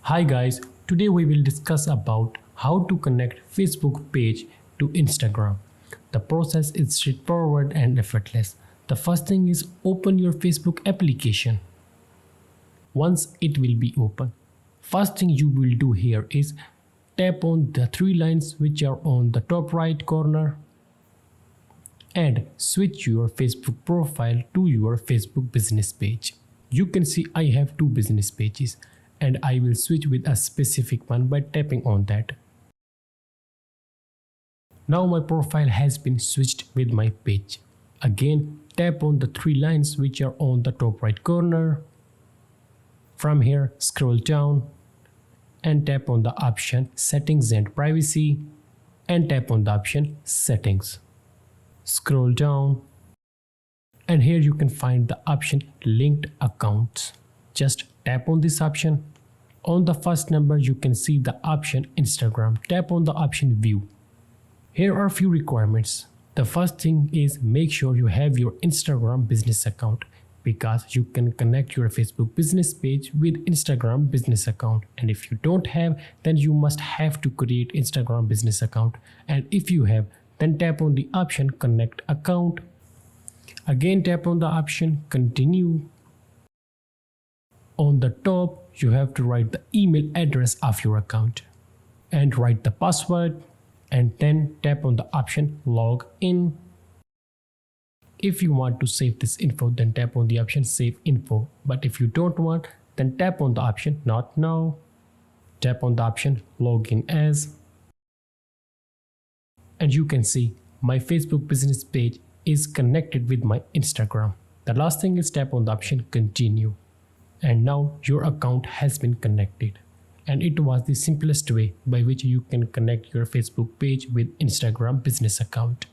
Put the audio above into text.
Hi guys, today we will discuss about how to connect Facebook page to Instagram. The process is straightforward and effortless. The first thing is open your Facebook application. Once it will be open, first thing you will do here is tap on the three lines which are on the top right corner and switch your Facebook profile to your Facebook business page. You can see I have two business pages and I will switch with a specific one by tapping on that. Now my profile has been switched with my page. Again, tap on the three lines which are on the top right corner. From here, scroll down and tap on the option Settings and Privacy and tap on the option Settings. Scroll down and here you can find the option Linked Accounts. Just tap on this option. On the first number you can see the option Instagram. Tap on the option View. Here are a few requirements. The first thing is make sure you have your Instagram business account, because you can connect your Facebook business page with Instagram business account, and if you don't have, then you must have to create Instagram business account, and if you have, then tap on the option Connect Account. Again tap on the option Continue. On the top you have to write the email address of your account and write the password, and then tap on the option Log In. If you want to save this info, then tap on the option Save Info, but if you don't want, then tap on the option Not Now. Tap on the option Login As, and you can see my Facebook business page is connected with my Instagram. The last thing is tap on the option Continue, and now your account has been connected. And it was the simplest way by which you can connect your Facebook page with Instagram business account.